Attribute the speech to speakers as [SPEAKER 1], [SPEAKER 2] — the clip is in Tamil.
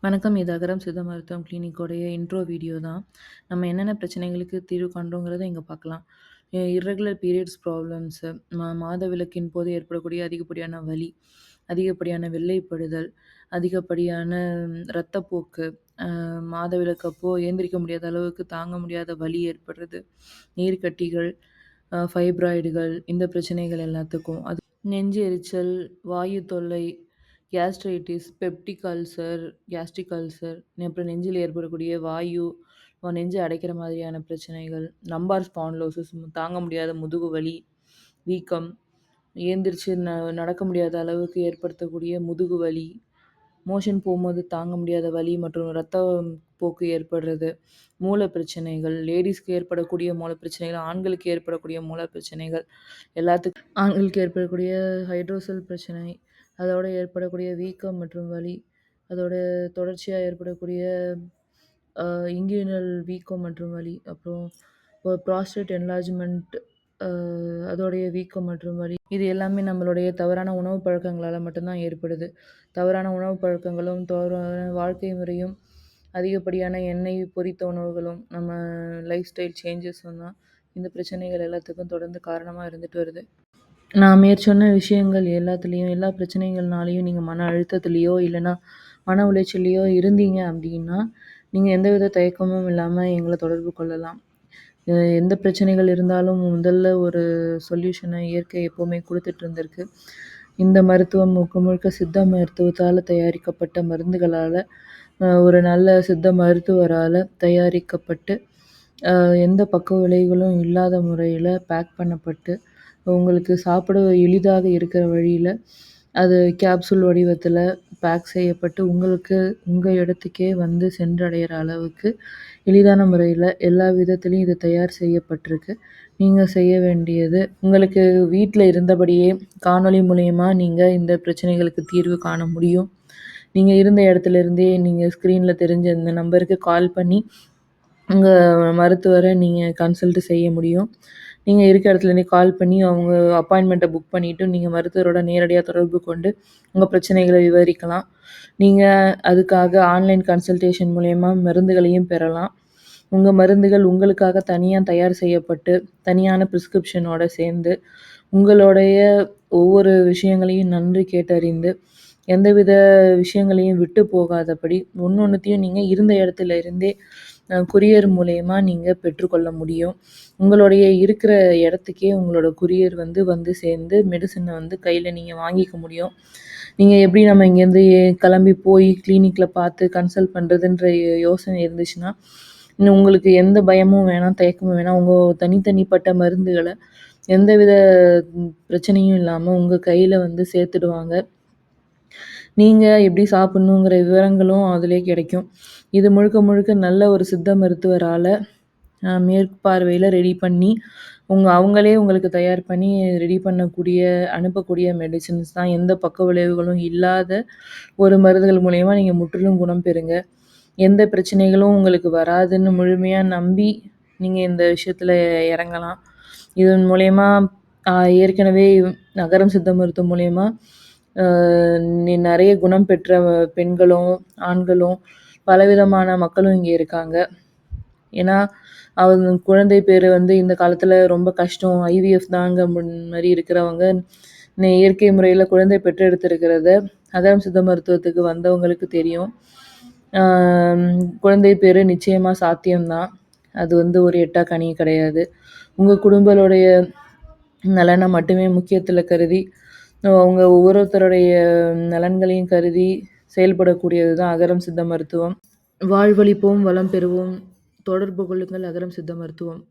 [SPEAKER 1] வணக்கம். இது அகரம் சித்த மருத்துவம் கிளினிக்கோடைய இன்ட்ரோ வீடியோ தான். நம்ம என்னென்ன பிரச்சனைகளுக்கு தீர்வு காண்றோங்கிறத இங்க பார்க்கலாம். இர்ரெகுலர் பீரியட்ஸ் ப்ராப்ளம்ஸு, மாதவிலக்கின் போது ஏற்படக்கூடிய அதிகப்படியான வலி, அதிகப்படியான வெள்ளைப்படுதல், அதிகப்படியான இரத்தப்போக்கு, மாதவிலக்கப்போ எந்திரிக்க முடியாத அளவுக்கு தாங்க முடியாத வலி ஏற்படுறது, நீர்க்கட்டிகள், ஃபைப்ராய்டுகள் இந்த பிரச்சனைகள் எல்லாத்துக்கும். நெஞ்சு எரிச்சல், வாயு தொல்லை, gastritis, peptic ulcer, gastric ulcer, அப்புறம் நெஞ்சில் ஏற்படக்கூடிய வாயு, நெஞ்சு அடைக்கிற மாதிரியான பிரச்சனைகள், லம்பார் ஸ்பான்டிலோசிஸ் தாங்க முடியாத முதுகு வலி, வீக்கம், ஏந்திரிச்சு நடக்க முடியாத அளவுக்கு ஏற்படுத்தக்கூடிய முதுகு வலி, மோஷன் போகும்போது தாங்க முடியாத வலி மற்றும் இரத்த போக்கு ஏற்படுறது, மூல பிரச்சனைகள், லேடீஸ்க்கு ஏற்படக்கூடிய மூல பிரச்சனைகள், ஆண்களுக்கு ஏற்படக்கூடிய மூல பிரச்சனைகள், எல்லாத்துக்கும் ஆண்களுக்கு ஏற்படக்கூடிய ஹைட்ரோசெல் பிரச்சனை, அதோட ஏற்படக்கூடிய வீக்கம் மற்றும் வலி, அதோட தொடர்ச்சியா ஏற்படக்கூடிய இன்குயினல் வீக்கம் மற்றும் வலி, அப்புறம் ப்ராஸ்டேட் என்லார்ஜ்மெண்ட், அதோடைய வீக்கம் மற்றும் வலி, இது எல்லாமே நம்மளுடைய தவறான உணவு பழக்கங்களால் மட்டும்தான் ஏற்படுது. தவறான உணவு பழக்கங்களும், தவறான வாழ்க்கை முறையும், அதிகப்படியான எண்ணெய் பொரித்த உணவுகளும், நம்ம லைஃப் ஸ்டைல் சேஞ்சஸும் தான் இந்த பிரச்சனைகள் எல்லாத்துக்கும் தொடர்ந்து காரணமாக இருந்துட்டு வருது. நான் மேற்சொன்ன விஷயங்கள் எல்லாத்துலேயும், எல்லா பிரச்சனைகள்னாலேயும் நீங்கள் மன அழுத்தத்துலேயோ இல்லைன்னா மன உளைச்சல்லையோ இருந்தீங்க அப்படின்னா, நீங்கள் எந்தவித தயக்கமும் இல்லாமல் எங்களை தொடர்பு கொள்ளலாம். எந்த பிரச்சனைகள் இருந்தாலும் முதல்ல ஒரு சொல்யூஷனை இயற்கை எப்போவுமே கொடுத்துட்டு இருந்திருக்கு. இந்த மருத்துவம் முழுக்க முழுக்க சித்த மருத்துவத்தால் தயாரிக்கப்பட்ட மருந்துகளால், ஒரு நல்ல சித்த மருத்துவரால் தயாரிக்கப்பட்டு, எந்த பக்க விளைவுகளும் இல்லாத முறையில் பேக் பண்ணப்பட்டு, உங்களுக்கு சாப்பிட எளிதாக இருக்கிற வழியில் அது கேப்சூல் வடிவத்தில் பேக் செய்யப்பட்டு உங்களுக்கு உங்கள் இடத்துக்கே வந்து சென்றடைகிற அளவுக்கு எளிதான முறையில் எல்லா விதத்துலேயும் இது தயார் செய்யப்பட்டிருக்கு. நீங்கள் செய்ய வேண்டியது, உங்களுக்கு வீட்டில் இருந்தபடியே காணொளி மூலயமா நீங்கள் இந்த பிரச்சனைகளுக்கு தீர்வு காண முடியும். நீங்கள் இருந்த இடத்துலேருந்தே நீங்கள் ஸ்க்ரீனில் தெரிஞ்ச இந்த நம்பருக்கு கால் பண்ணி உங்கள் மருத்துவரை நீங்கள் கன்சல்ட் செய்ய முடியும். நீங்கள் இருக்க இடத்துலேருந்தே கால் பண்ணி அவங்க அப்பாயின்மெண்ட்டை புக் பண்ணிவிட்டு நீங்கள் மருத்துவரோட நேரடியாக தொடர்பு கொண்டு உங்கள் பிரச்சனைகளை விவரிக்கலாம். நீங்கள் அதுக்காக ஆன்லைன் கன்சல்டேஷன் மூலயமா மருந்துகளையும் பெறலாம். உங்கள் மருந்துகள் உங்களுக்காக தனியாக தயார் செய்யப்பட்டு, தனியான ப்ரிஸ்கிரிப்ஷனோட சேர்ந்து, உங்களுடைய ஒவ்வொரு விஷயங்களையும் நன்கு கேட்டறிந்து, எந்தவித விஷயங்களையும் விட்டு போகாதபடி ஒன்னொன்றுத்தையும் நீங்கள் இருந்த இடத்துல இருந்தே கொரியர் மூலயமா நீங்கள் பெற்றுக்கொள்ள முடியும். உங்களுடைய இருக்கிற இடத்துக்கே உங்களோட கொரியர் வந்து சேர்ந்து மெடிசனை வந்து கையில் நீங்கள் வாங்கிக்க முடியும். நீங்கள் எப்படி நம்ம இங்கேருந்து கிளம்பி போய் கிளினிக்கில் பார்த்து கன்சல்ட் பண்ணுறதுன்ற யோசனை இருந்துச்சுன்னா, இன்னும் உங்களுக்கு எந்த பயமும் வேணாம், தயக்கமும் வேணாம். உங்கள் தனித்தனிப்பட்ட மருந்துகளை எந்தவித பிரச்சனையும் இல்லாமல் உங்கள் கையில் வந்து சேர்த்துடுவாங்க. நீங்கள் எப்படி சாப்பிட்ணுங்கிற விவரங்களும் அதிலே கிடைக்கும். இது முழுக்க முழுக்க நல்ல ஒரு சித்த மருத்துவரால் மேற்பார்வையில் ரெடி பண்ணி அவங்களே உங்களுக்கு தயார் பண்ணி ரெடி பண்ணக்கூடிய அனுப்பக்கூடிய மெடிசின்ஸ் தான். எந்த பக்க விளைவுகளும் இல்லாத ஒரு மருந்துகள் மூலயமா நீங்கள் முற்றிலும் குணம் பெறுங்க. எந்த பிரச்சனைகளும் உங்களுக்கு வராதுன்னு முழுமையாக நம்பி நீங்கள் இந்த விஷயத்தில் இறங்கலாம். இதன் மூலயமா ஏற்கனவே அகரம் சித்த மருத்துவம் மூலயமா நிறைய குணம் பெற்ற பெண்களும் ஆண்களும் பலவிதமான மக்களும் இங்கே இருக்காங்க. ஏன்னா அவங்க குழந்தை பேர் வந்து இந்த காலத்தில் ரொம்ப கஷ்டம், ஐவிஎஃப் தாங்க மாதிரி இருக்கிறவங்க இயற்கை முறையில் குழந்தை பெற்றெடுத்திருக்கிறத அகரம் சித்த மருத்துவத்துக்கு வந்தவங்களுக்கு தெரியும். குழந்தை பேர் நிச்சயமாக சாத்தியம்தான். அது வந்து ஒரு எட்டா கனி கிடையாது. உங்கள் குடும்பத்தோடைய நலனை மட்டுமே முக்கியத்தில் கருதி அவங்க ஒவ்வொருத்தருடைய நலன்களையும் கருதி செயல்படக்கூடியது தான் அகரம் சித்த மருத்துவம். வாழ்வளிப்போம், வளம் பெறுவோம். தொடர்பு கொள்ளுங்கள் அகரம் சித்த மருத்துவம்.